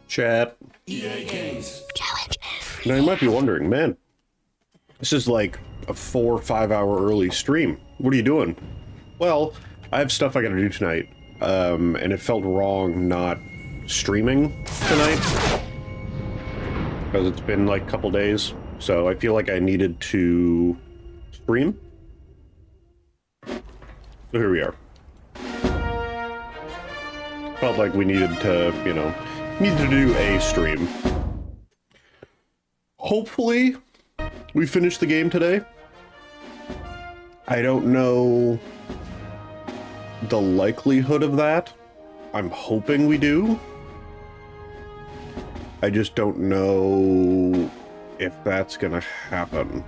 Chat. EA Games. Challenge. Now you might be wondering, man, this is like a 4 or 5 hour early stream. What are you doing? Well, I have stuff I gotta do tonight, and it felt wrong not streaming tonight because it's been like a couple days, so I feel like I needed to stream. So here we are. Felt like we needed to, needed to do a stream. Hopefully, we finish the game today. I don't know the likelihood of that. I'm hoping we do. I just don't know if that's gonna happen.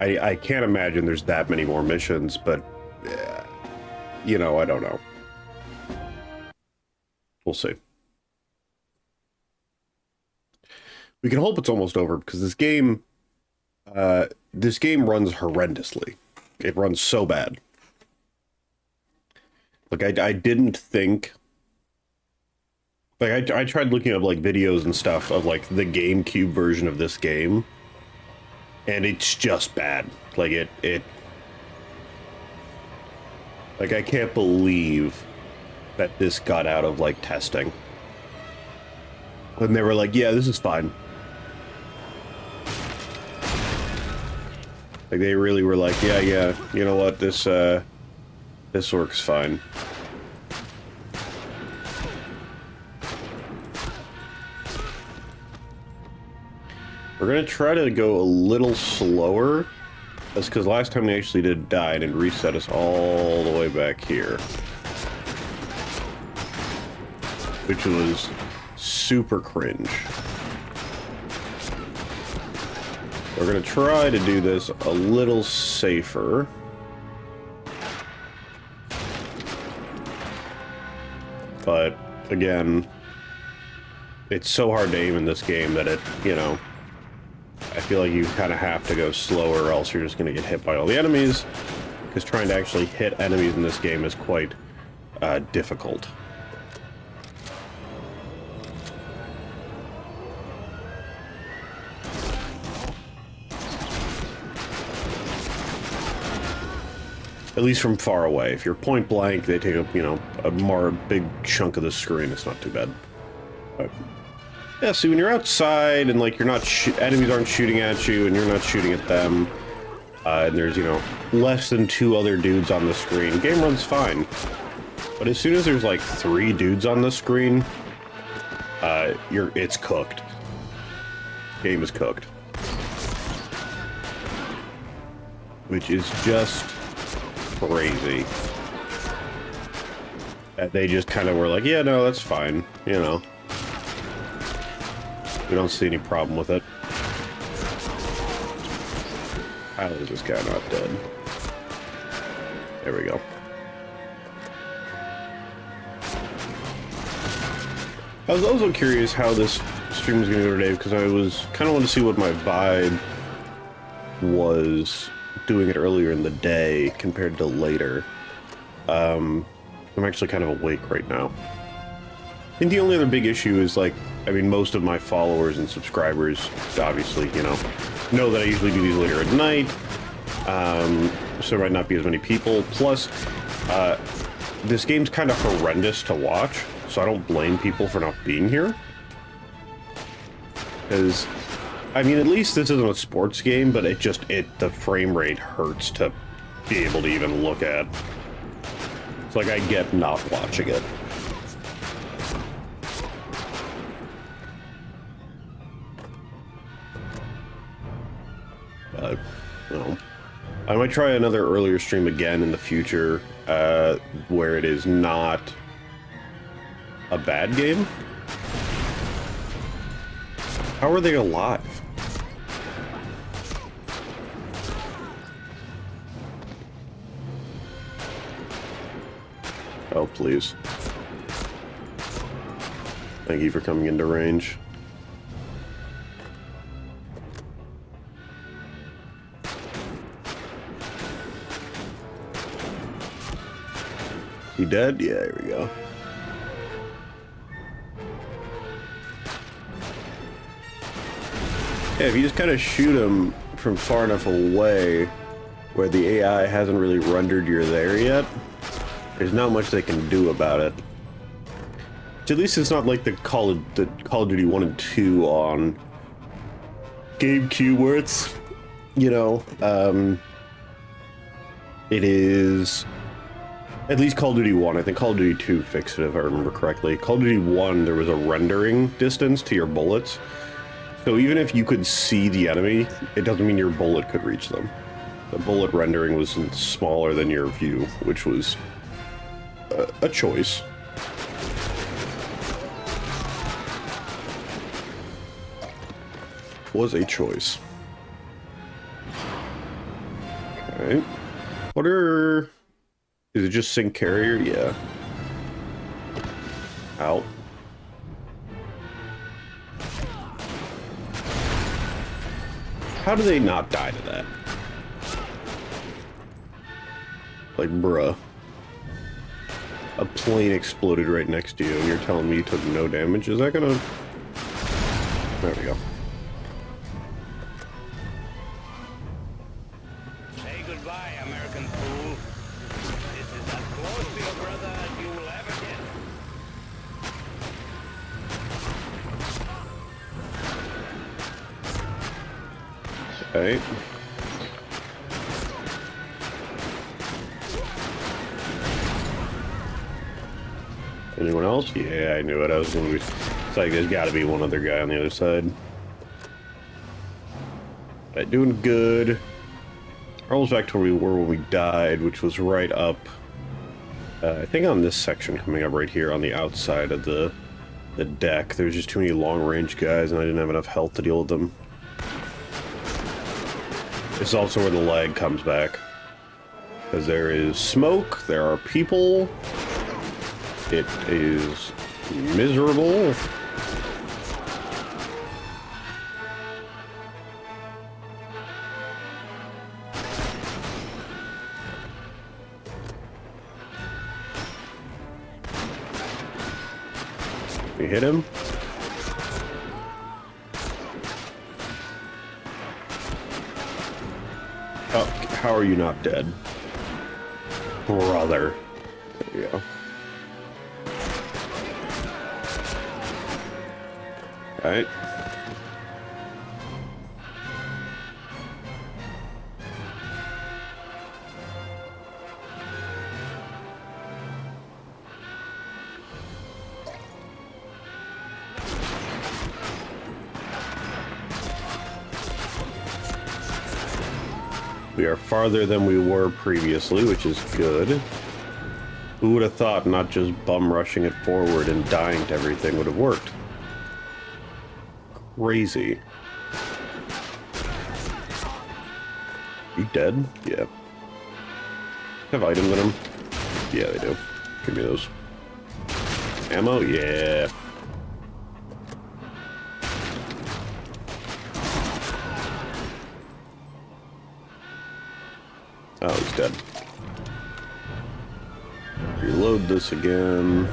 I can't imagine there's that many more missions, but, I don't know. We'll see. We can hope it's almost over, because this game runs horrendously. It runs so bad. Like, I didn't think... Like, I tried looking up, like, videos and stuff of, like, the GameCube version of this game, and it's just bad. Like, Like, I can't believe that this got out of, like, testing. And they were like, yeah, this is fine. Like, they really were like, yeah, you know what, this works fine. We're gonna try to go a little slower. That's because last time we actually did die and reset us all the way back here. Which was super cringe. We're gonna try to do this a little safer. But, again, it's so hard to aim in this game that it, I feel like you kind of have to go slower or else you're just going to get hit by all the enemies. Because trying to actually hit enemies in this game is quite difficult. At least from far away. If you're point blank, they take up, a big chunk of the screen. It's not too bad. But, yeah, see, when you're outside and, like, you're not enemies aren't shooting at you and you're not shooting at them, and there's, less than 2 other dudes on the screen, the game runs fine. But as soon as there's, like, 3 dudes on the screen, it's cooked. Game is cooked. Which is just crazy. That they just kind of were like, yeah, no, that's fine, We don't see any problem with it. How is this guy not dead? There we go. I was also curious how this stream was going to go today, because I was kind of wanting to see what my vibe was doing it earlier in the day compared to later. I'm actually kind of awake right now. I think the only other big issue is, like, most of my followers and subscribers, obviously, know that I usually do these later at night, so there might not be as many people. Plus, this game's kind of horrendous to watch, so I don't blame people for not being here. Because, at least this isn't a sports game, but the frame rate hurts to be able to even look at. It's like I get not watching it. I might try another earlier stream again in the future, where it is not a bad game. How are they alive? Oh, please. Thank you for coming into range. He dead? Yeah, here we go. Yeah, if you just kind of shoot them from far enough away where the AI hasn't really rendered you're there yet, there's not much they can do about it. At least it's not like the Call of Duty 1 and 2 on GameCube where it's, you know, it is... At least Call of Duty 1. I think Call of Duty 2 fixed it, if I remember correctly. Call of Duty 1, there was a rendering distance to your bullets. So even if you could see the enemy, it doesn't mean your bullet could reach them. The bullet rendering was smaller than your view, which was a choice. Was a choice. Okay. What are... Is it just sync carrier? Yeah. Out. How do they not die to that? Like, bruh. A plane exploded right next to you and you're telling me you took no damage? Is that gonna... There we go. Say goodbye, American fool. This is as close to your brother as you will ever get. Okay. Anyone else? Yeah, I knew it. I was gonna be... It's like there's gotta be one other guy on the other side. Right, doing good. We're almost back to where we were when we died, which was right up... I think on this section coming up right here on the outside of the deck. There's just too many long-range guys and I didn't have enough health to deal with them. This is also where the lag comes back. Because there is smoke, there are people. It is miserable. We hit him. Oh, how are you not dead? Brother. There you go. Alright. We are farther than we were previously, which is good. Who would have thought not just bum rushing it forward and dying to everything would have worked? Crazy. You dead? Yeah. Have items in them? Yeah, they do. Give me those. Ammo? Yeah. Oh, he's dead. Reload this again.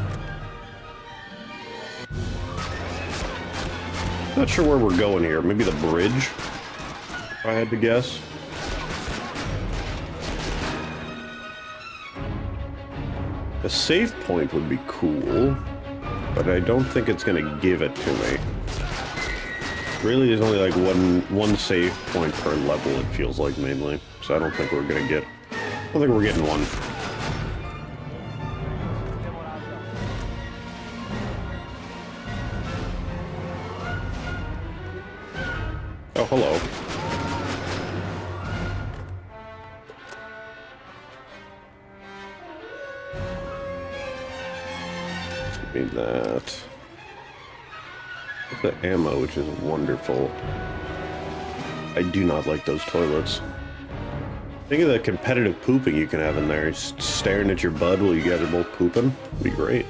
Not sure where we're going here. Maybe the bridge, if I had to guess. A save point would be cool, but I don't think it's going to give it to me. Really, there's only like one save point per level, it feels like, mainly. So I don't think we're going to get... I don't think we're getting one. Oh, hello. Give me that. The ammo, which is wonderful. I do not like those toilets. Think of the competitive pooping you can have in there. Just staring at your bud while you guys are both pooping. It'd be great.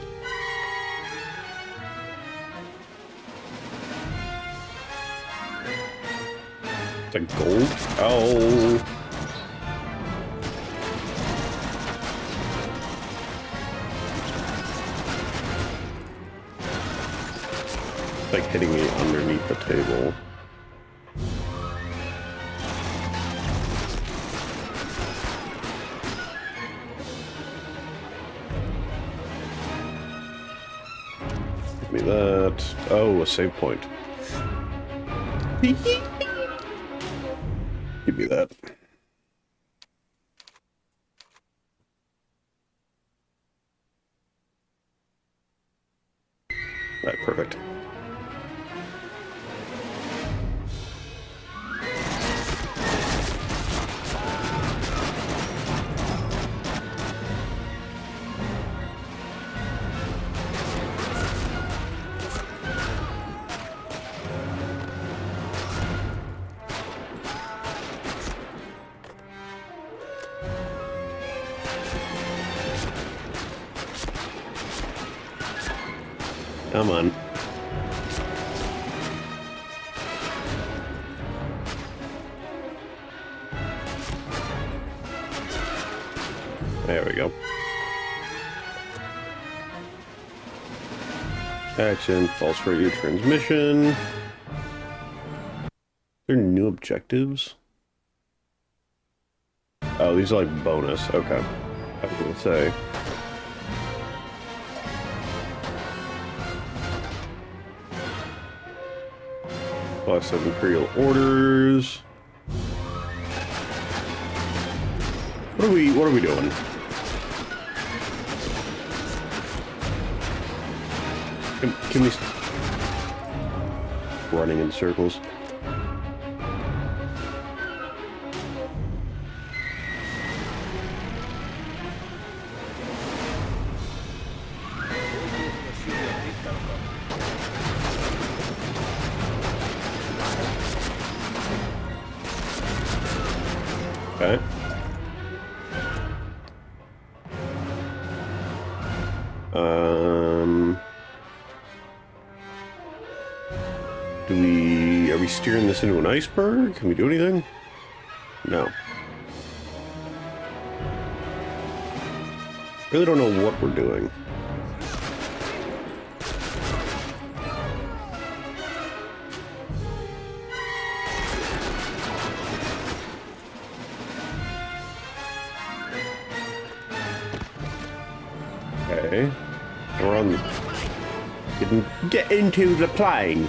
It's like gold? Oh. It's like hitting me underneath the table. Give me that. Oh, a save point. Give me that. Alright, perfect. Come on. There we go. Action, false radio transmission. Are there new objectives? Oh, these are like bonus. Okay. I was gonna say. Plus of Imperial Orders. What are we doing? Can we running in circles? Okay. Are we steering this into an iceberg? Can we do anything? No. Really don't know what we're doing. Okay. We're on. Get into the plane.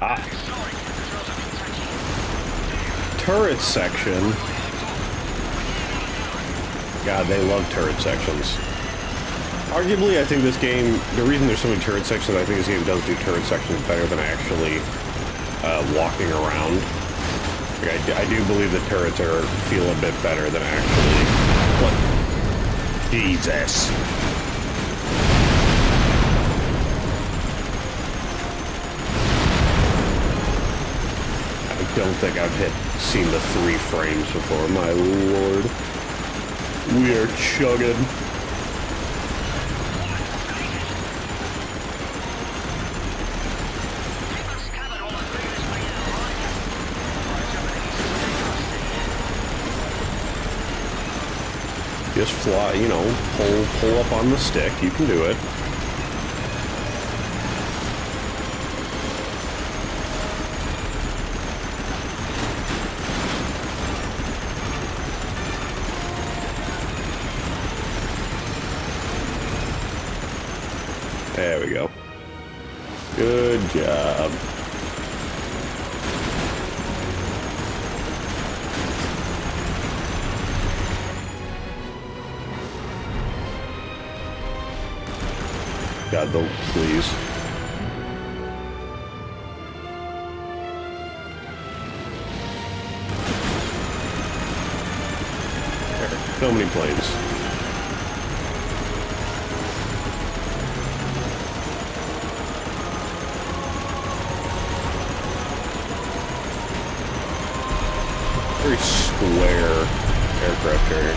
Ah. Turret section. God, they love turret sections. Arguably, I think this game, the reason there's so many turret sections, I think this game does do turret sections better than actually walking around. Like, I do believe the turrets feel a bit better than actually. What? Jesus. I don't think I've seen the 3 frames before. My lord. We are chugging. Just fly, you know, pull up on the stick. You can do it. There we go. Good job. God, don't, please. So many planes. Very square aircraft carrier.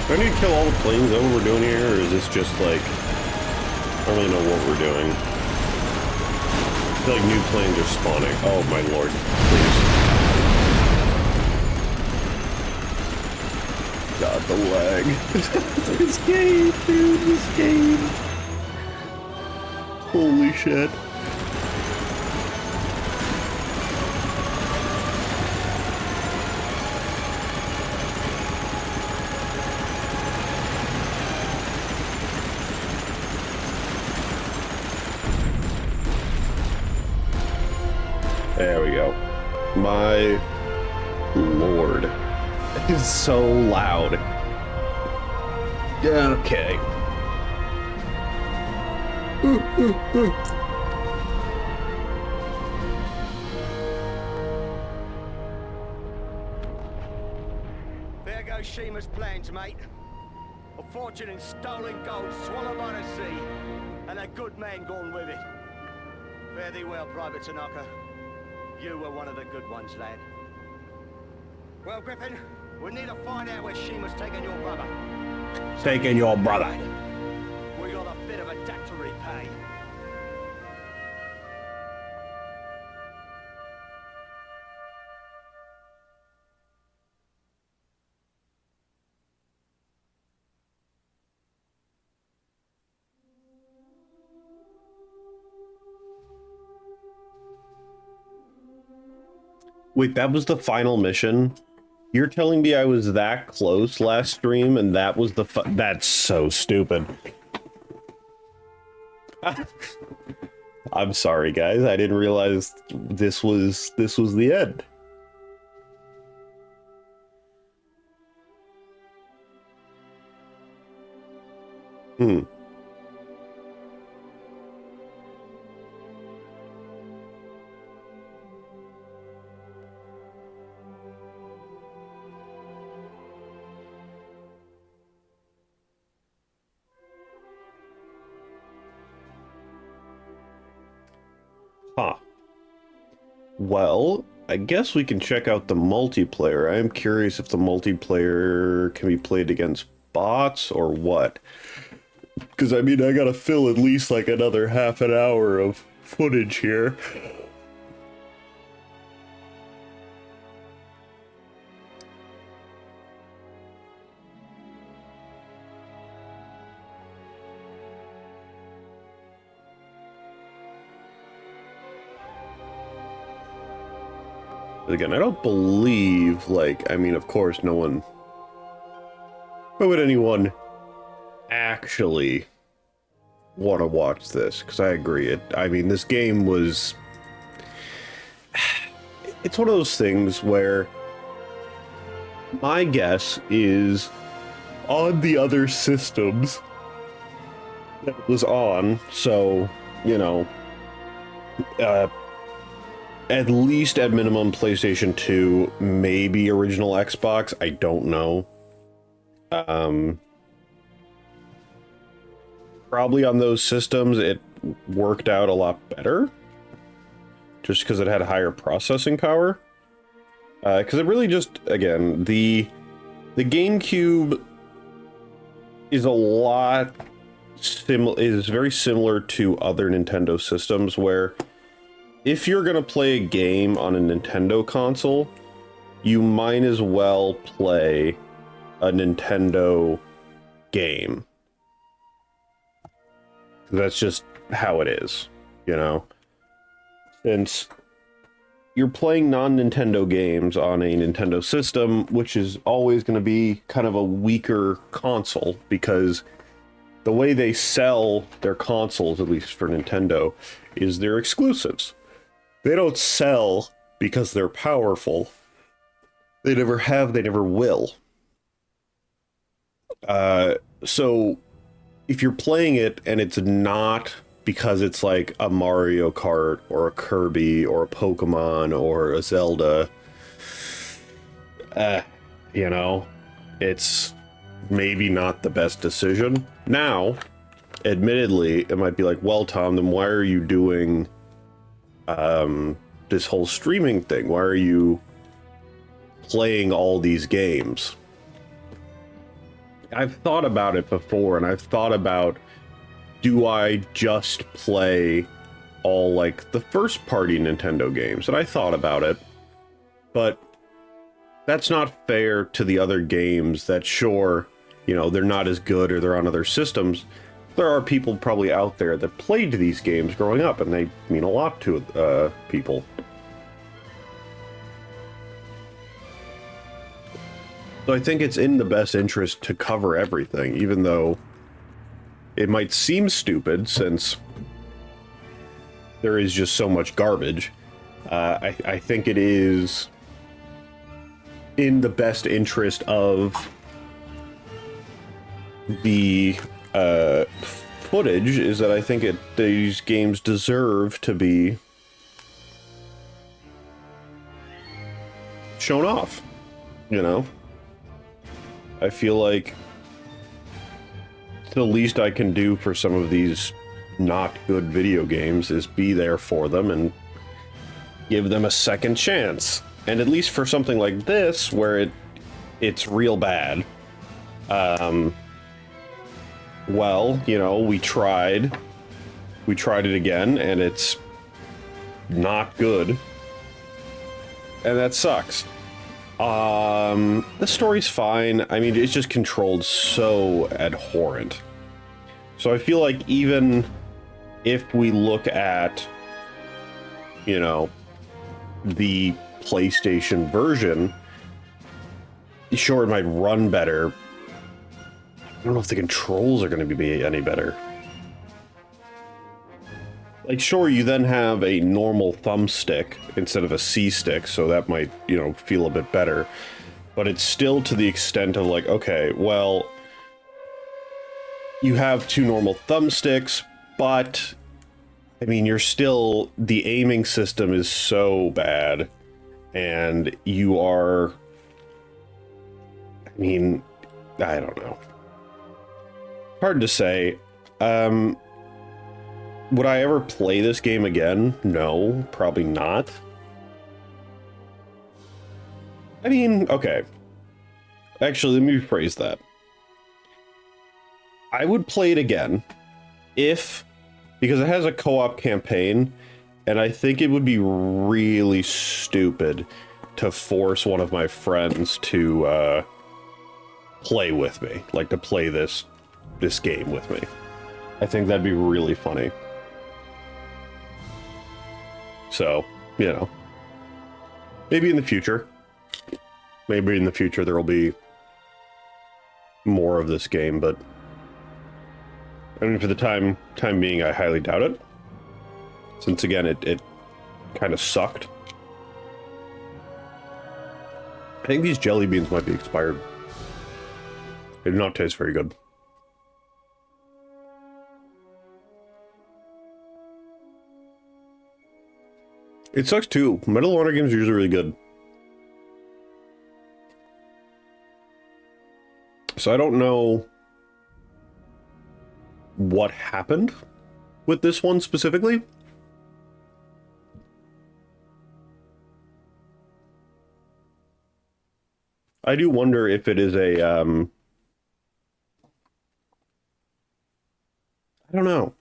Do I need to kill all the planes? Is that what we're doing here? Or is this just like... I don't really know what we're doing. I feel like new planes are spawning. Oh my lord. Please. God, the lag. This game, dude. This game. Holy shit. lord. It is so loud. Okay. There goes Shima's plans, mate. A fortune in stolen gold swallowed by the sea, and a good man gone with it. Fare thee well, Private Tanaka. You were one of the good ones, lad. Well, Griffin, we need to find out where Shima's taken your brother. Taking your brother. We got a bit of a debt to repay. Wait, that was the final mission? You're telling me I was that close last stream and that was the that's so stupid. I'm sorry, guys. I didn't realize this was the end. Huh. Well, I guess we can check out the multiplayer. I am curious if the multiplayer can be played against bots or what. Because, I mean, I gotta fill at least like another half an hour of footage here. Again, I don't believe, like, I mean, of course, no one... Why would anyone actually want to watch this? Because I agree, I mean, this game was... It's one of those things where my guess is on the other systems that it was on, so, you know, at least at minimum PlayStation 2, maybe original Xbox, I don't know. Probably on those systems it worked out a lot better. Just because it had higher processing power. Because it really just, again, the GameCube is a lot is very similar to other Nintendo systems where if you're going to play a game on a Nintendo console, you might as well play a Nintendo game. That's just how it is, you know? Since you're playing non-Nintendo games on a Nintendo system, which is always going to be kind of a weaker console, because the way they sell their consoles, at least for Nintendo, is their exclusives. They don't sell because they're powerful. They never have, they never will. So if you're playing it and it's not because it's like a Mario Kart or a Kirby or a Pokemon or a Zelda, you know, it's maybe not the best decision. Now, admittedly, it might be like, well, Tom, then why are you doing this whole streaming thing? Why are you playing all these games? I've thought about it before, and I've thought about, do I just play all like the first party Nintendo games? And I thought about it, but that's not fair to the other games that, sure, you know, they're not as good or they're on other systems. There are people probably out there that played these games growing up, and they mean a lot to people. So I think it's in the best interest to cover everything, even though it might seem stupid since there is just so much garbage. I think it is in the best interest of the footage is that I think these games deserve to be shown off, you know? I feel like the least I can do for some of these not good video games is be there for them and give them a second chance. And at least for something like this, where it's real bad, well, you know, we tried it again, and it's not good, and that sucks. The story's fine. I mean, it's just controlled so abhorrent. So I feel like even if we look at, you know, the PlayStation version, sure, it might run better. I don't know if the controls are going to be any better. Like, sure, you then have a normal thumbstick instead of a C-stick, so that might, you know, feel a bit better. But it's still to the extent of like, okay, well, you have two normal thumbsticks, but, I mean, you're still, the aiming system is so bad, and you are, I mean, I don't know. Hard to say. Would I ever play this game again? No, probably not. I mean, okay. Actually, let me rephrase that. I would play it again because it has a co-op campaign, and I think it would be really stupid to force one of my friends to play with me, like to play this game with me. I think that'd be really funny. So, you know, maybe in the future there will be more of this game, but I mean, for the time being, I highly doubt it. Since again, it kind of sucked. I think these jelly beans might be expired. They do not taste very good. It sucks too. Medal of Honor games are usually really good. So I don't know what happened with this one specifically. I do wonder if it is a, I don't know.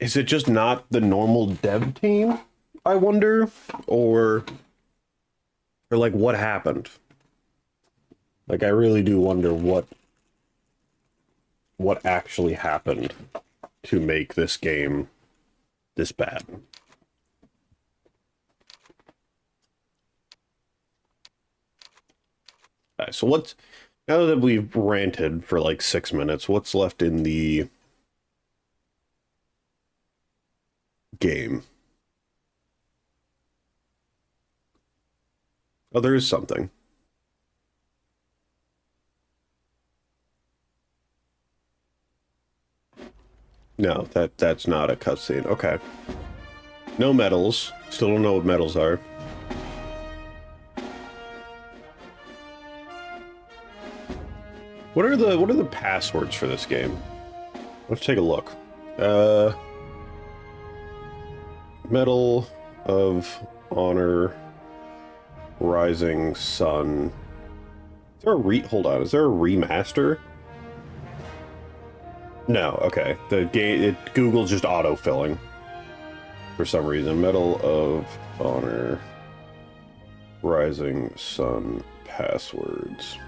Is it just not the normal dev team, I wonder? Or like, what happened? Like, I really do wonder what actually happened to make this game this bad. Alright, so now that we've ranted for like 6 minutes, what's left in the game? Oh, there is something. No, that's not a cutscene. Okay. No medals. Still don't know what medals are. What are the passwords for this game? Let's take a look. Medal of Honor, Rising Sun. Is there a hold on, is there a remaster? No, okay. The game, Google's just auto-filling for some reason. Medal of Honor, Rising Sun passwords.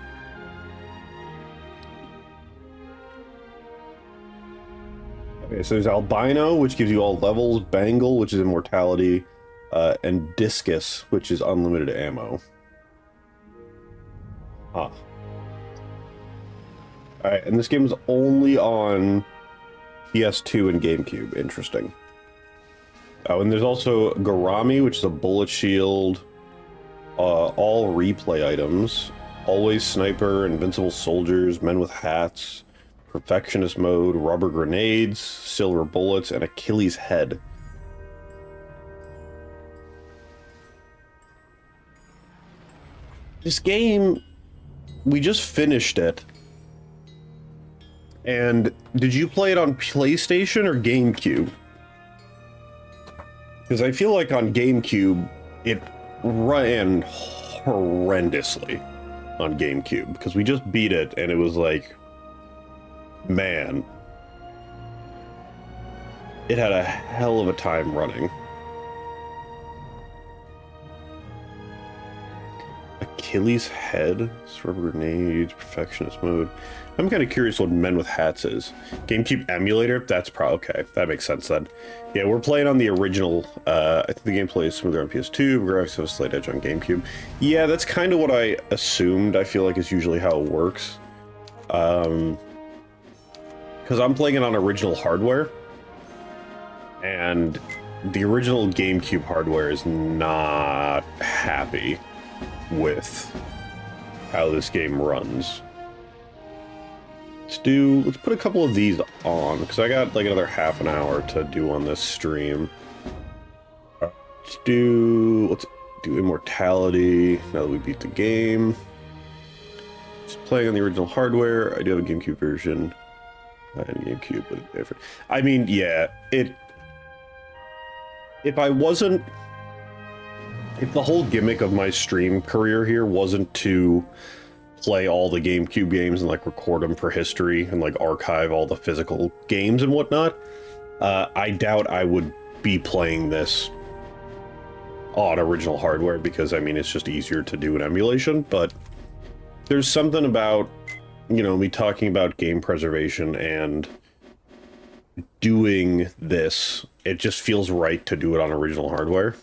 Okay, so there's Albino, which gives you all levels, Bangle, which is immortality, and Discus, which is unlimited ammo. Huh. Alright, and this game is only on PS2 and GameCube. Interesting. Oh, and there's also Garami, which is a bullet shield. All replay items. Always sniper, invincible soldiers, men with hats, perfectionist mode, rubber grenades, silver bullets, and Achilles head. This game, we just finished it. And did you play it on PlayStation or GameCube? Because I feel like on GameCube, it ran horrendously on GameCube. Because we just beat it, and it was like, man. It had a hell of a time running. Achilles head, rubber grenades, perfectionist mode. I'm kind of curious what Men with Hats is. GameCube emulator? That's okay. That makes sense then. Yeah, we're playing on the original. I think the gameplay is smoother on PS2, graphics have a slight edge on GameCube. Yeah, that's kind of what I assumed. I feel like it's usually how it works. Because I'm playing it on original hardware, and the original GameCube hardware is not happy with how this game runs. Let's put a couple of these on, because I got like another half an hour to do on this stream. Let's do Immortality, now that we beat the game. Just playing on the original hardware. I do have a GameCube version. And a GameCube, but it's different. I mean, yeah, if the whole gimmick of my stream career here wasn't to play all the GameCube games and like record them for history and like archive all the physical games and whatnot, I doubt I would be playing this on original hardware, because I mean, it's just easier to do an emulation. But there's something about, you know, me talking about game preservation and doing this, it just feels right to do it on original hardware.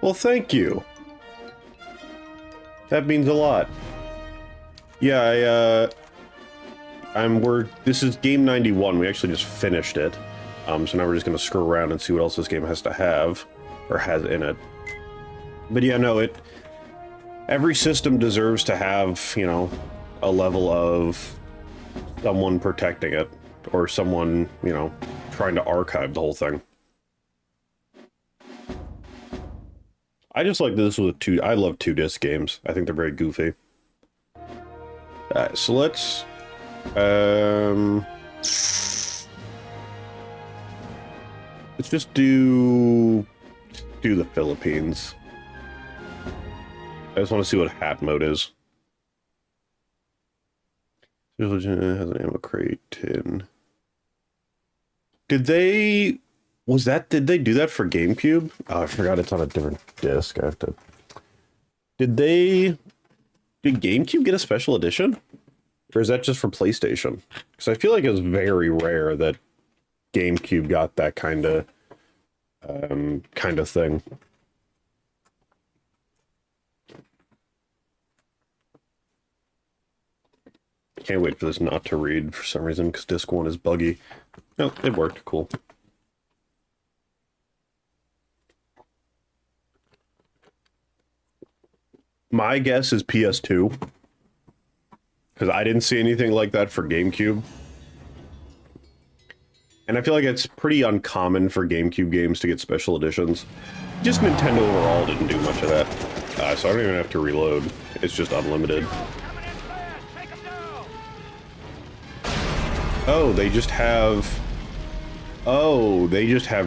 Well, thank you. That means a lot. Yeah, this is game 91. We actually just finished it. So now we're just gonna screw around and see what else this game has to have, or has in it. But yeah, no, every system deserves to have, you know, a level of someone protecting it, or someone, you know, trying to archive the whole thing. I just like this with I love 2-disc games. I think they're very goofy. Alright, so let's just do the Philippines. I just want to see what hat mode is. Has an ammo crate tin. Did they do that for GameCube? Oh, I forgot it's on a different disc. Did GameCube get a special edition? Or is that just for PlayStation? Because I feel like it's very rare that GameCube got that kind of thing. Can't wait for this not to read for some reason, because disc 1 is buggy. Oh, it worked. Cool. My guess is PS2, because I didn't see anything like that for GameCube. And I feel like it's pretty uncommon for GameCube games to get special editions. Just Nintendo overall didn't do much of that. So I don't even have to reload. It's just unlimited. Oh, they just have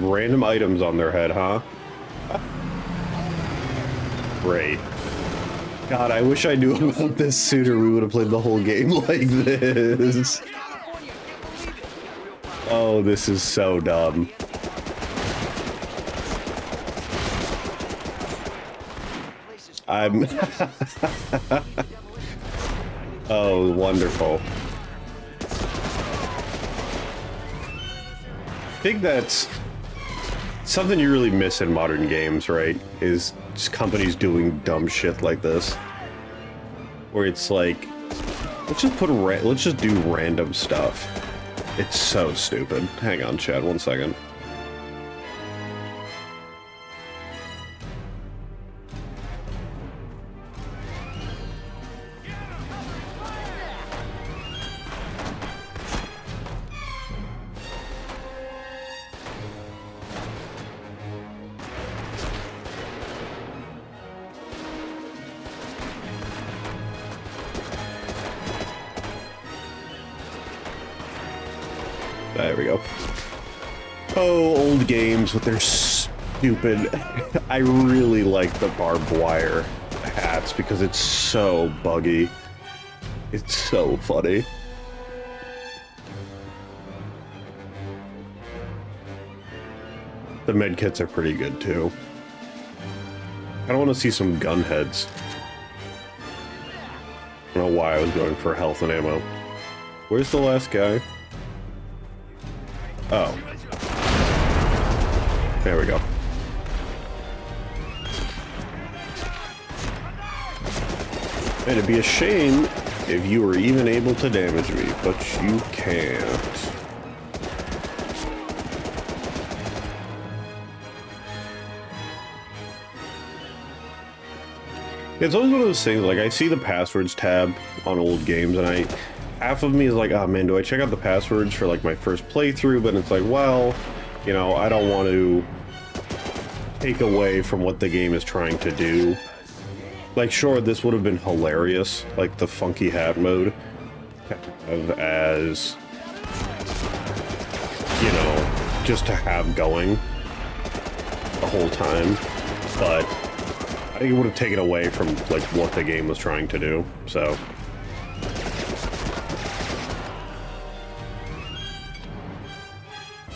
random items on their head, huh? Great. God, I wish I knew about this sooner. We would have played the whole game like this. Oh, this is so dumb. Oh, wonderful. I think that's something you really miss in modern games, right? Is just companies doing dumb shit like this, where it's like, let's just do random stuff. It's so stupid. Hang on, Chad, 1 second. There we go. Oh, old games with their stupid... I really like the barbed wire hats because it's so buggy. It's so funny. The medkits are pretty good too. I don't want to see some gun heads. I don't know why I was going for health and ammo. Where's the last guy? Oh. There we go. And it'd be a shame if you were even able to damage me, but you can't. It's always one of those things, like, I see the passwords tab on old games, and half of me is like, oh man, do I check out the passwords for, like, my first playthrough? But it's like, well, you know, I don't want to take away from what the game is trying to do. Like, sure, this would have been hilarious, like, the funky hat mode, as, you know, just to have going the whole time, but I think it would have taken away from, like, what the game was trying to do, so.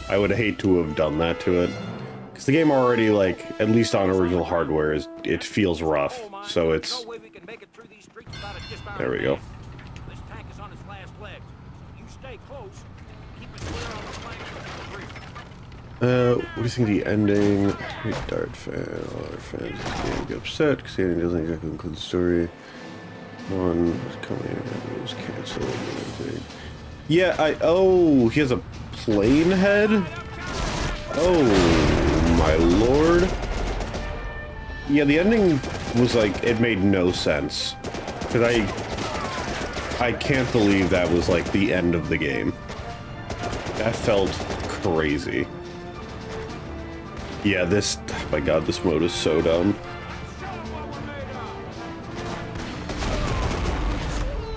I would hate to have done that to it. Because the game already, like, at least on original hardware, it feels rough, so it's... There we go. What do you think of the ending? Dart fan, all our fans get upset because the ending doesn't exactly include the story. One was coming and it was canceled and everything. Yeah, oh, he has a plane head? Oh, my lord. Yeah, the ending was like, it made no sense. Because I can't believe that was like the end of the game. That felt crazy. Yeah, oh my god, this mode is so dumb.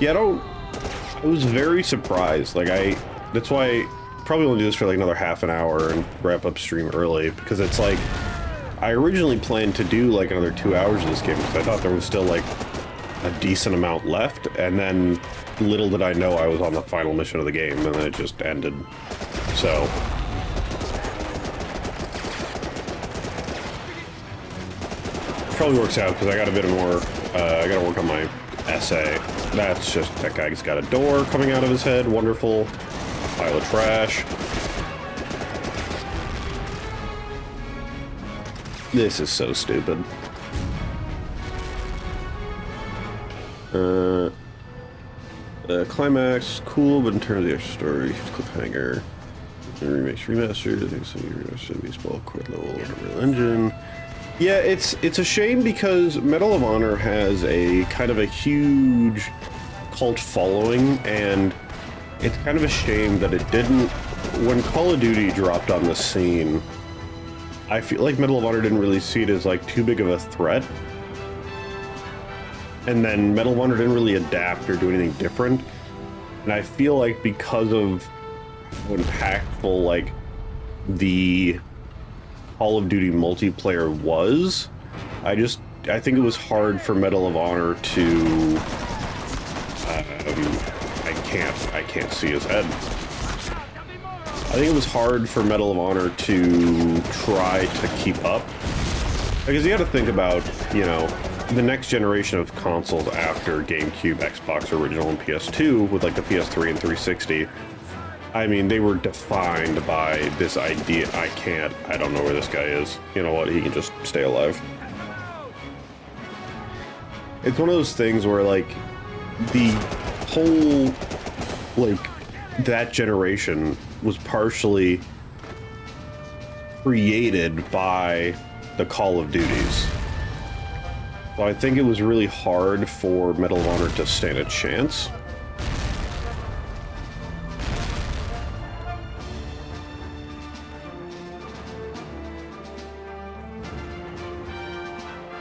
Yeah, I was very surprised. Like, that's why I probably only do this for like another half an hour and wrap up stream early, because it's like, I originally planned to do like another 2 hours of this game, because I thought there was still like a decent amount left, and then little did I know I was on the final mission of the game, and then it just ended. So... probably works out because I got a bit more, I gotta work on my essay. That's just, that guy's got a door coming out of his head, wonderful. Pile of trash. This is so stupid. Climax, cool, but in terms of the extra story, cliffhanger. Remakes, remastered, I think so. Remastered, baseball, quit level, Unreal Engine. Yeah, it's a shame because Medal of Honor has a kind of a huge cult following, and it's kind of a shame that it didn't... When Call of Duty dropped on the scene, I feel like Medal of Honor didn't really see it as like too big of a threat. And then Medal of Honor didn't really adapt or do anything different. And I feel like because of how impactful like the Call of Duty multiplayer was, I think it was hard for Medal of Honor to I can't see his head. I think it was hard for Medal of Honor to try to keep up, because you got to think about, you know, the next generation of consoles after GameCube, Xbox Original, and PS2 with like the PS3 and 360. I mean, they were defined by this idea, I don't know where this guy is. You know what, he can just stay alive. It's one of those things where, like, the whole, like, that generation was partially created by the Call of Duties. So I think it was really hard for Medal of Honor to stand a chance.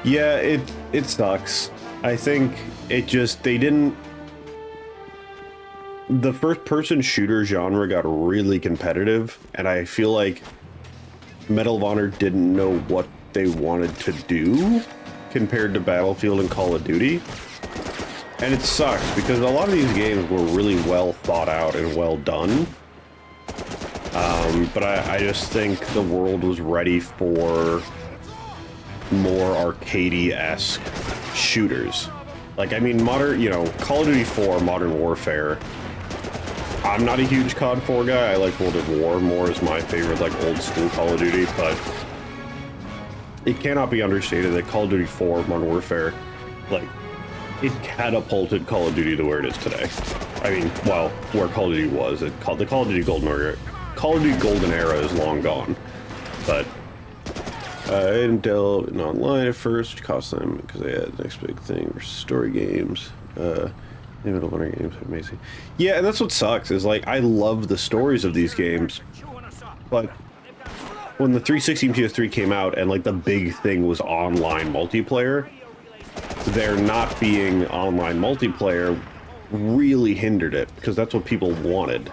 Yeah, it sucks. I think it just, they didn't, the first-person shooter genre got really competitive, and I feel like Medal of Honor didn't know what they wanted to do compared to Battlefield and Call of Duty. And it sucks, because a lot of these games were really well thought out and well done. But I just think the world was ready for more arcadey-esque shooters. Like, I mean, modern, you know, Call of Duty 4, Modern Warfare. I'm not a huge COD 4 guy. I like World at War more as my favorite, like, old-school Call of Duty, but it cannot be understated that Call of Duty 4, Modern Warfare, like, it catapulted Call of Duty to where it is today. I mean, well, where Call of Duty was. The Call of Duty Golden Era. Call of Duty Golden Era is long gone. But I didn't delve in online at first. Cost them because they had the next big thing for story games. Middle of Honor games are amazing. Yeah, and that's what sucks. Is like I love the stories of these games, but when the 360 and PS3 came out, and like the big thing was online multiplayer, there not being online multiplayer really hindered it, because that's what people wanted.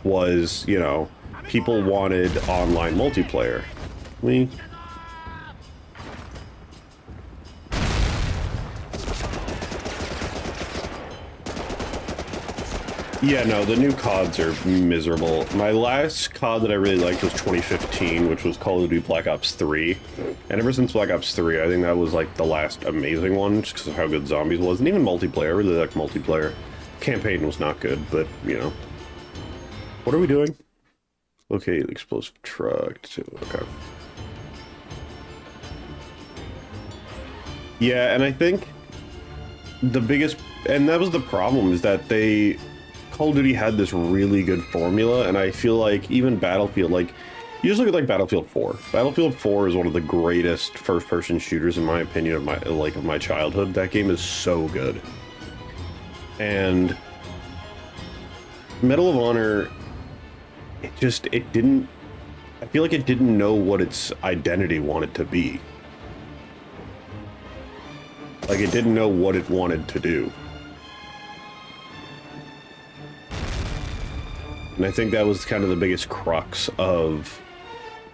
Was, you know, people wanted online multiplayer. Yeah, no, the new CODs are miserable. My last COD that I really liked was 2015, which was Call of Duty Black Ops 3. And ever since Black Ops 3, I think that was like the last amazing one, just because of how good Zombies was. And even multiplayer, I really liked multiplayer. Campaign was not good, but, you know. What are we doing? Okay, the explosive truck. Okay. Yeah, and I think the biggest, and that was the problem, is that Call of Duty had this really good formula, and I feel like even Battlefield, like, you just look at like Battlefield 4. Battlefield 4 is one of the greatest first-person shooters, in my opinion, of my childhood. That game is so good. And Medal of Honor, it didn't, I feel like it didn't know what its identity wanted to be. Like, it didn't know what it wanted to do. And I think that was kind of the biggest crux of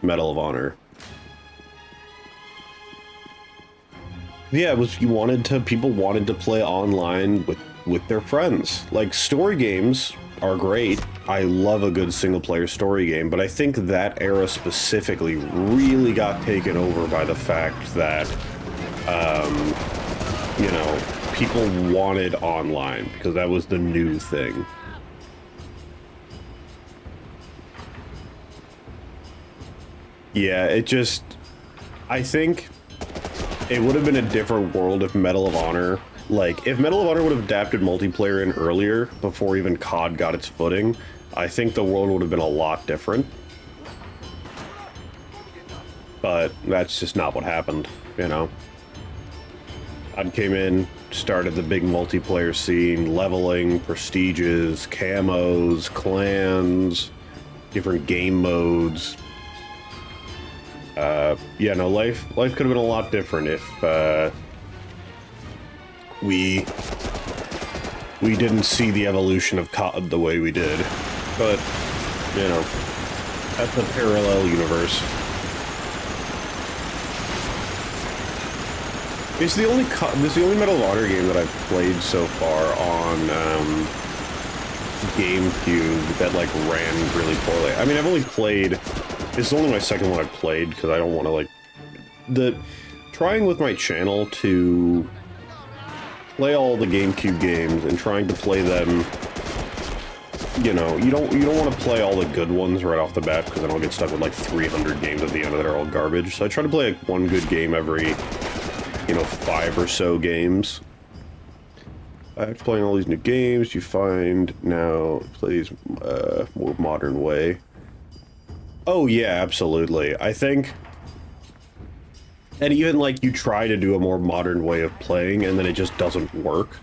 Medal of Honor. Yeah, it was, people wanted to play online with their friends. Like, story games are great. I love a good single-player story game, but I think that era specifically really got taken over by the fact that, you know, people wanted online, because that was the new thing. Yeah, I think it would have been a different world if Medal of Honor, like, if Medal of Honor would have adapted multiplayer in earlier, before even COD got its footing, I think the world would have been a lot different. But that's just not what happened, you know? COD came in, started the big multiplayer scene, leveling, prestiges, camos, clans, different game modes. Yeah, no, life could have been a lot different if, we didn't see the evolution of COD the way we did. But, you know, that's a parallel universe. It's the only Medal of Honor game that I've played so far on, GameCube that, like, ran really poorly. I mean, I've only played... This is only my second one I've played, because I don't want to, like... Trying with my channel to play all the GameCube games and trying to play them... You know, you don't want to play all the good ones right off the bat, because then I'll get stuck with, like, 300 games at the end that are all garbage. So I try to play, like, one good game every, you know, 5 or so games. After playing all these new games, you find now plays more modern way. Oh yeah, absolutely. I think, and even like you try to do a more modern way of playing and then it just doesn't work.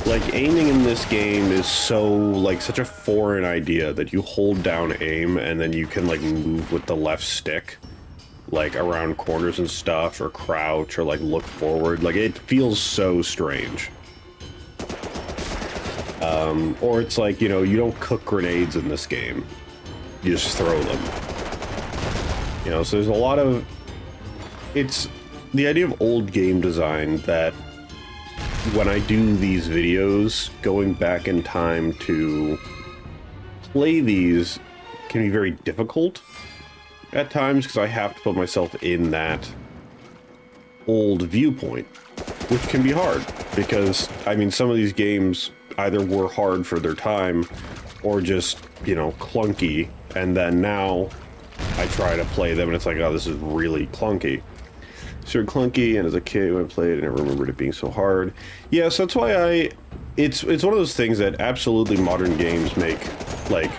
Like aiming in this game is so like such a foreign idea that you hold down aim and then you can like move with the left stick, like around corners and stuff, or crouch, or like look forward. Like it feels so strange. Or it's like, you know, you don't cook grenades in this game. You just throw them. You know, so there's a lot of... It's the idea of old game design that when I do these videos, going back in time to play these can be very difficult at times because I have to put myself in that old viewpoint, which can be hard because, I mean, some of these games either were hard for their time or just, you know, clunky, and then now I try to play them and it's like, oh, this is really clunky. So clunky, and as a kid when I played, I never remembered it being so hard. Yeah, so that's why it's one of those things that absolutely modern games make, like,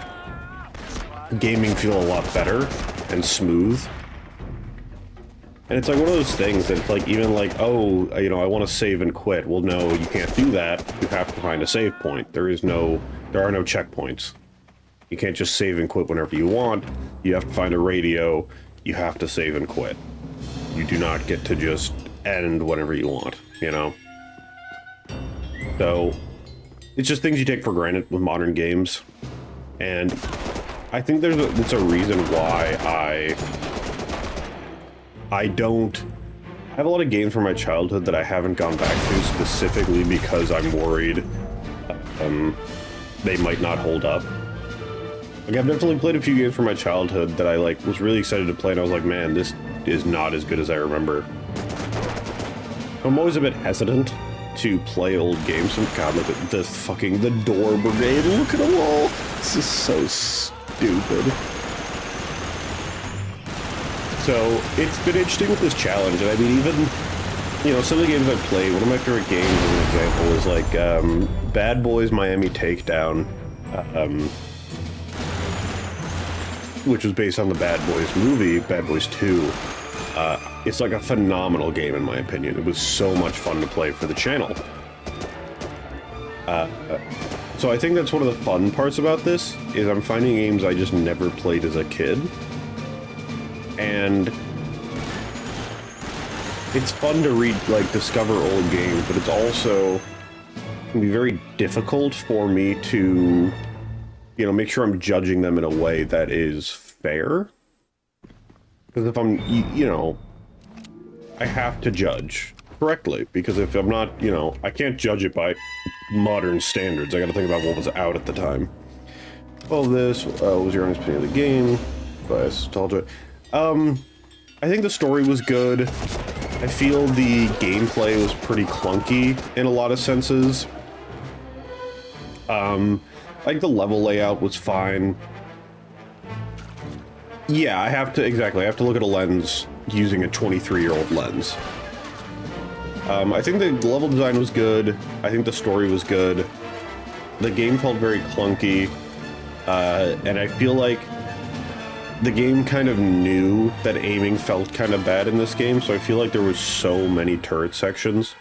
gaming feel a lot better and smooth. And it's like one of those things that, like, even like, oh, you know, I want to save and quit. Well, no, you can't do that. You have to find a save point. There are no checkpoints. You can't just save and quit whenever you want. You have to find a radio. You have to save and quit. You do not get to just end whenever you want, you know? So, it's just things you take for granted with modern games. And I think it's a reason why I have a lot of games from my childhood that I haven't gone back to specifically because I'm worried they might not hold up. Like, I've definitely played a few games from my childhood that I, like, was really excited to play, and I was like, man, this is not as good as I remember. I'm always a bit hesitant to play old games. God, look at this fucking, the door brigade, look at them all. This is so stupid. So, it's been interesting with this challenge, and I mean, even, you know, some of the games I've played, one of my favorite games, as an example, is like, Bad Boys Miami Takedown, which was based on the Bad Boys movie, Bad Boys 2. It's like a phenomenal game in my opinion. It was so much fun to play for the channel. So I think that's one of the fun parts about this, is I'm finding games I just never played as a kid. And it's fun to discover old games, but it's also can be very difficult for me to, you know, make sure I'm judging them in a way that is fair. Because if I'm, you know, I have to judge correctly, because if I'm not, you know, I can't judge it by modern standards. I gotta think about what was out at the time. Well, this was your honest opinion of the game. Nostalgia. I think the story was good. I feel the gameplay was pretty clunky in a lot of senses. Like the level layout was fine. Yeah, I have to look at a lens using a 23-year-old lens. I think the level design was good. I think the story was good. The game felt very clunky. And I feel like the game kind of knew that aiming felt kind of bad in this game, so I feel like there was so many turret sections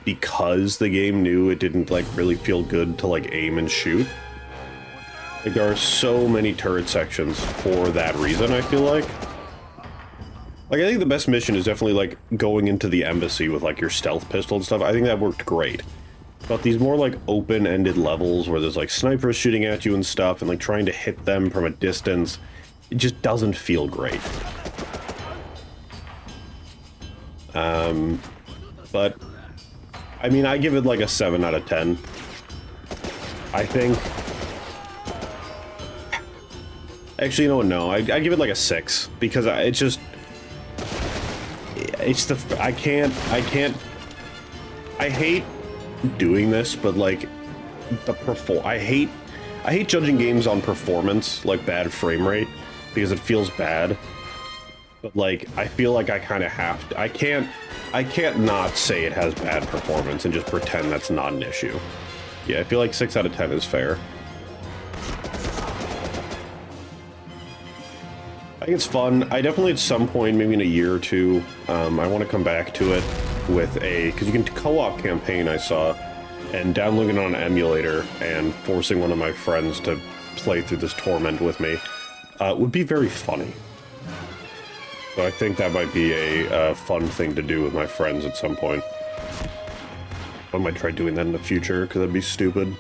because the game knew it didn't, like, really feel good to, like, aim and shoot. Like, there are so many turret sections for that reason, I feel like. Like, I think the best mission is definitely, like, going into the embassy with, like, your stealth pistol and stuff. I think that worked great. But these more, like, open-ended levels where there's, like, snipers shooting at you and stuff and, like, trying to hit them from a distance, it just doesn't feel great. But, I mean, I give it, like, a 7 out of 10. I think... Actually, you know what, no, I give it, like, a 6, because it's just... It's the... I hate doing this, but, like, I hate judging games on performance, like bad frame rate, because it feels bad. But, like, I feel like I kind of have to. I can't not say it has bad performance and just pretend that's not an issue. Yeah, I feel like 6 out of 10 is fair. I think it's fun. I definitely at some point, maybe in a year or two, I want to come back to it with because you can co-op campaign, I saw, and downloading it on an emulator and forcing one of my friends to play through this torment with me would be very funny. So I think that might be a fun thing to do with my friends at some point. I might try doing that in the future, because that'd be stupid.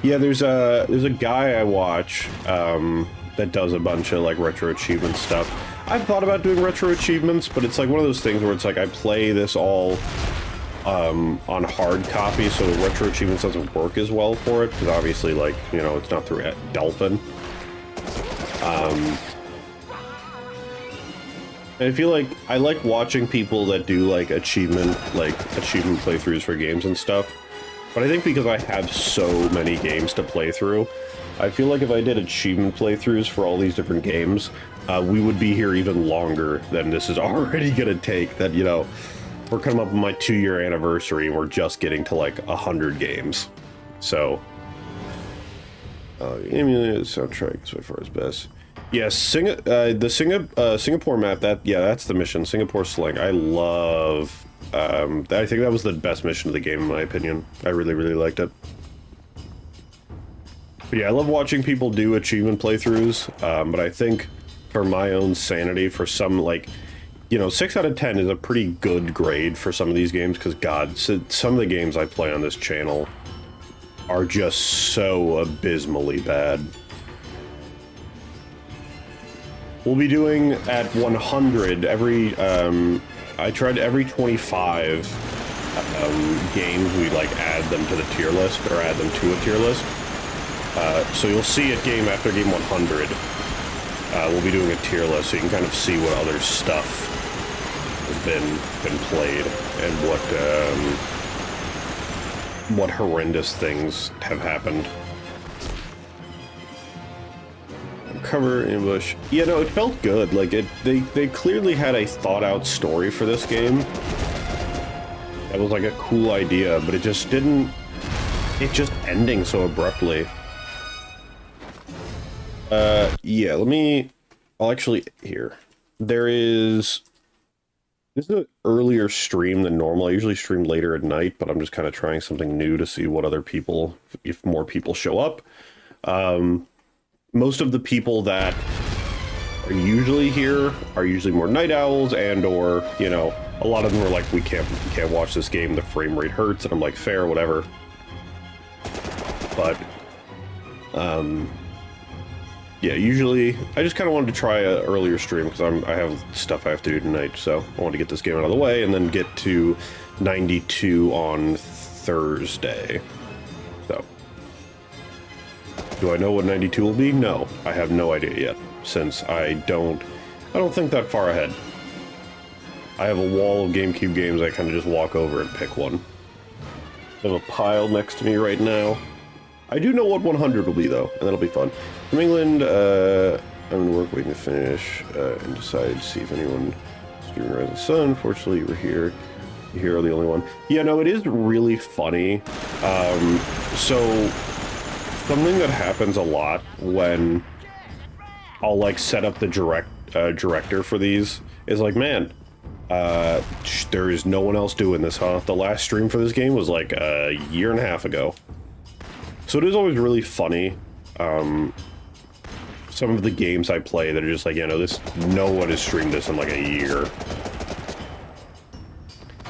Yeah, there's a guy I watch that does a bunch of like retro achievement stuff. I've thought about doing retro achievements, but it's like one of those things where it's like I play this all on hard copy, so retro achievements doesn't work as well for it, because obviously, like, you know, it's not through Delphin. I feel like I like watching people that do like achievement playthroughs for games and stuff. But I think because I have so many games to play through, I feel like if I did achievement playthroughs for all these different games, we would be here even longer than this is already gonna take. That, you know, we're coming up on my 2-year anniversary and we're just getting to like 100 games. So, soundtrack is by far as best. Yes, the Singapore map, that's the mission, Singapore Sling. I love, I think that was the best mission of the game in my opinion. I really, really liked it. But yeah, I love watching people do achievement playthroughs, but I think for my own sanity, for some, like, you know, 6 out of 10 is a pretty good grade for some of these games, because God, some of the games I play on this channel are just so abysmally bad. We'll be doing at 100 every, I tried every 25 games, we like add them to the tier list, or add them to a tier list. So you'll see at game after game 100, we'll be doing a tier list, so you can kind of see what other stuff has been played, and what horrendous things have happened. Cover ambush. Yeah, no, it felt good. Like they clearly had a thought out story for this game. That was like a cool idea, but it just didn't. It just ending so abruptly. Yeah. I'll actually here. This is an earlier stream than normal. I usually stream later at night, but I'm just kind of trying something new to see what other people, if more people show up. Most of the people that are usually here are usually more night owls, and or, you know, a lot of them are like, we can't watch this game, the frame rate hurts, and I'm like, fair, whatever. But yeah, usually I just kind of wanted to try an earlier stream because I have stuff I have to do tonight, so I wanted to get this game out of the way and then get to 92 on Thursday. So, do I know what 92 will be? No, I have no idea yet, since I don't think that far ahead. I have a wall of GameCube games I kind of just walk over and pick one. I have a pile next to me right now. I do know what 100 will be, though, and that'll be fun. From England, I'm going to work waiting to finish, and decide to see if anyone is doing Rise of the Sun. Unfortunately, you were here. You here are the only one. Yeah, no, it is really funny. So, something that happens a lot when I'll, like, set up the director for these is like, man, there is no one else doing this, huh? The last stream for this game was, like, a year and a half ago. So it is always really funny, some of the games I play that are just like, you know, no one has streamed this in like a year.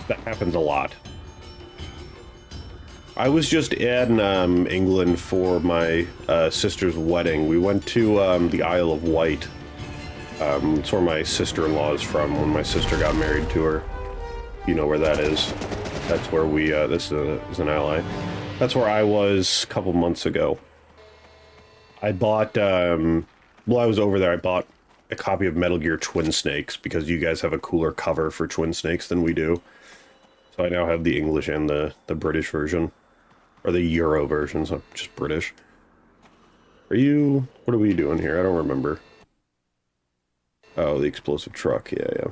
That happens a lot. I was just in England for my sister's wedding. We went to the Isle of Wight. It's where my sister-in-law is from, when my sister got married to her. You know where that is. That's where we, this is an ally. That's where I was a couple months ago. I bought, while I was over there, I bought a copy of Metal Gear Twin Snakes, because you guys have a cooler cover for Twin Snakes than we do. So I now have the English and the British version. Or the Euro version, so just British. What are we doing here? I don't remember. Oh, the explosive truck, yeah.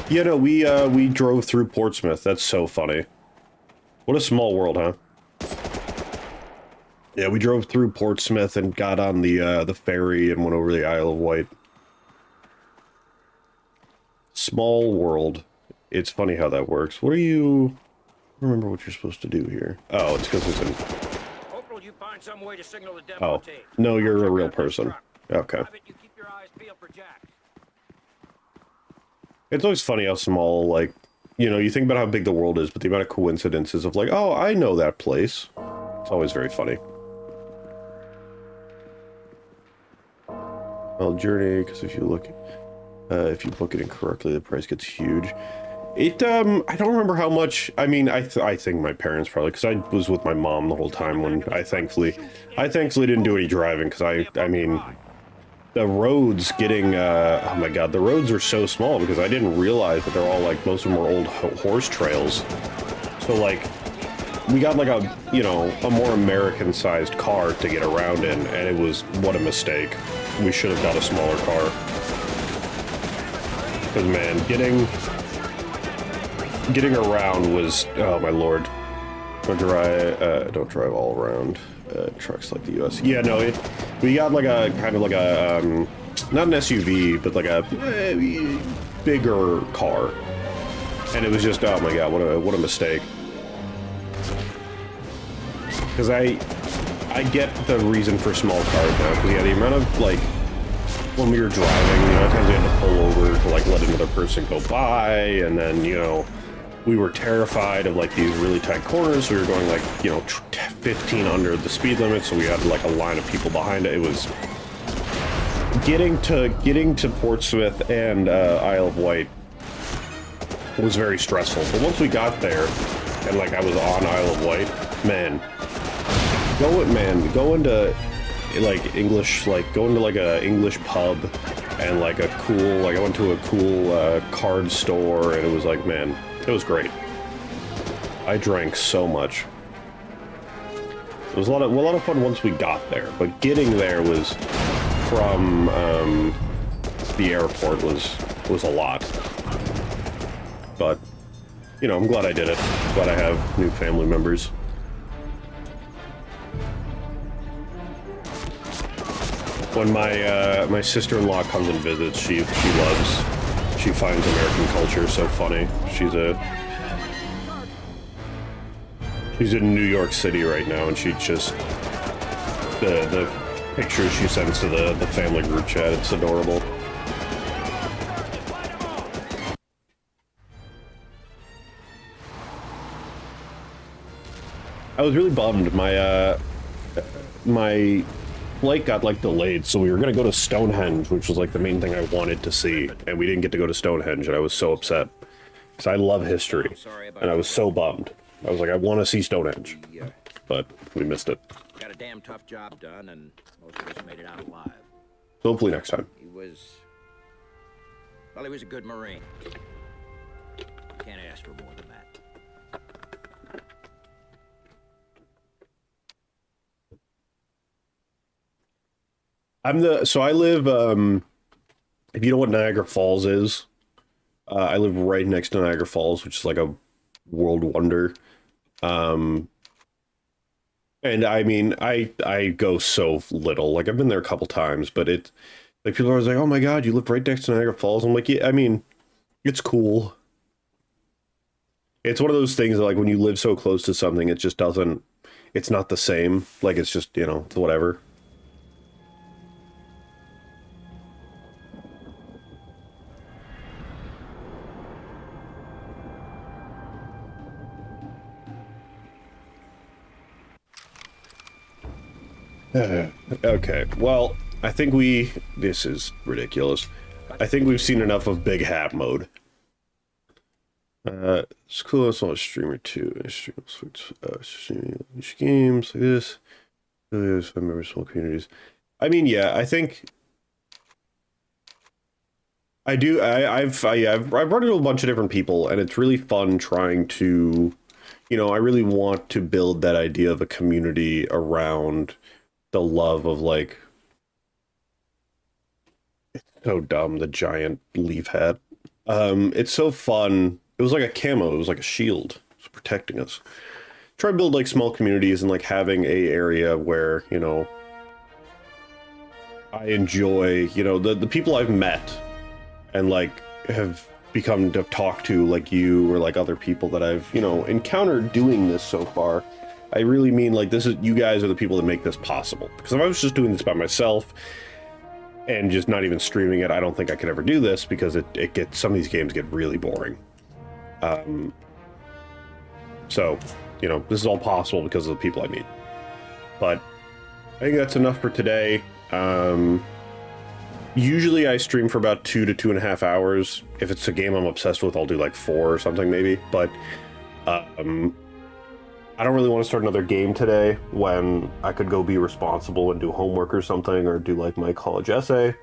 Yeah, no, we drove through Portsmouth. That's so funny. What a small world, huh? Yeah, we drove through Portsmouth and got on the ferry and went over the Isle of Wight. Small world. It's funny how that works. What are you... I don't remember what you're supposed to do here. Oh, it's because it's in... Corporal, you find some way to signal the depot team. No, you're a real person. Okay. You keep your eyes peeled for Jack. It's always funny how small, like, you know, you think about how big the world is, but the amount of coincidences of like, oh, I know that place. It's always very funny. Well, journey, because if you book it incorrectly, the price gets huge. I don't remember how much. I mean, I think my parents probably, because I was with my mom the whole time when I thankfully didn't do any driving, because I mean, the roads getting, oh my god, the roads are so small because I didn't realize that they're all like, most of them are old horse trails. So like, we got like a, you know, a more American-sized car to get around in, and it was, what a mistake. We should have got a smaller car. Because man, getting around was, oh my lord. Don't drive all around trucks like the U.S. Yeah, no, we got like a kind of like a not an SUV, but like a bigger car, and it was just, oh my god, what a mistake. Because I get the reason for small cars now, because yeah, the amount of like, when we were driving, you know, at times we had to pull over to like let another person go by, and then, you know, we were terrified of like these really tight corners. So we were going like, you know, 15 under the speed limit, so we had like a line of people behind it. It was getting to Portsmouth and Isle of Wight was very stressful. But once we got there, and like I was on Isle of Wight, man, go into like English, like going to like a English pub and like a cool, like I went to a cool card store, and it was like, man, it was great. I drank so much. It was a lot of fun once we got there, but getting there was from the airport was a lot. But you know, I'm glad I did it. Glad I have new family members. When my sister-in-law comes and visits, she finds American culture so funny. She's in New York City right now, and she just, the pictures she sends to the family group chat, it's adorable. I was really bummed. My flight got like delayed, so we were gonna go to Stonehenge, which was like the main thing I wanted to see, and we didn't get to go to Stonehenge, and I was so upset because I love history, and I was so bummed. I was like, I want to see Stonehenge, but we missed it. Got a damn tough job done, and most of us made it out alive. So hopefully next time. He was a good Marine. Can't ask for more than that. So I live, if you know what Niagara Falls is, I live right next to Niagara Falls, which is like a world wonder. And I mean, I go so little, like I've been there a couple times, but it, like people are always like, oh my God, you live right next to Niagara Falls. I'm like, yeah, I mean, it's cool. It's one of those things that like when you live so close to something, it just doesn't, it's not the same. Like it's just, you know, it's whatever. Okay, well, I think this is ridiculous. I think we've seen enough of Big Hat mode. It's cool, it's not a streamer too. Streaming games like this. There's member small communities. I mean, yeah, I think I do. I've run into a bunch of different people, and it's really fun trying to, you know, I really want to build that idea of a community around the love of like, it's so dumb, the giant leaf hat. It's so fun. It was like a camo, it was like a shield. It was protecting us. Try to build like small communities and like having a area where, you know, I enjoy, you know, the people I've met and like have become to talk to, like you or like other people that I've, you know, encountered doing this so far. I really mean, like, you guys are the people that make this possible. Because if I was just doing this by myself and just not even streaming it, I don't think I could ever do this, because it gets, some of these games get really boring. So, you know, this is all possible because of the people I meet. But I think that's enough for today. Usually I stream for about 2 to 2.5 hours. If it's a game I'm obsessed with, I'll do like 4 or something maybe. But I don't really want to start another game today when I could go be responsible and do homework or something, or do like my college essay.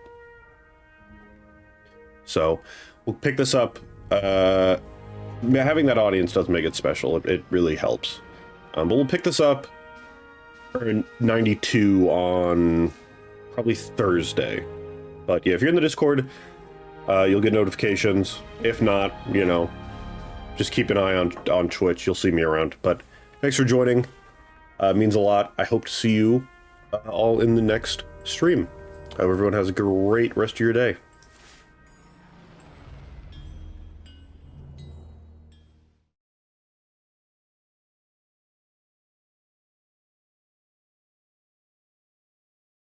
So we'll pick this up. Having that audience does make it special. It really helps. But we'll pick this up for 92 on probably Thursday. But yeah, if you're in the Discord, you'll get notifications. If not, you know, just keep an eye on Twitch. You'll see me around. But thanks for joining. It means a lot. I hope to see you all in the next stream. I hope everyone has a great rest of your day.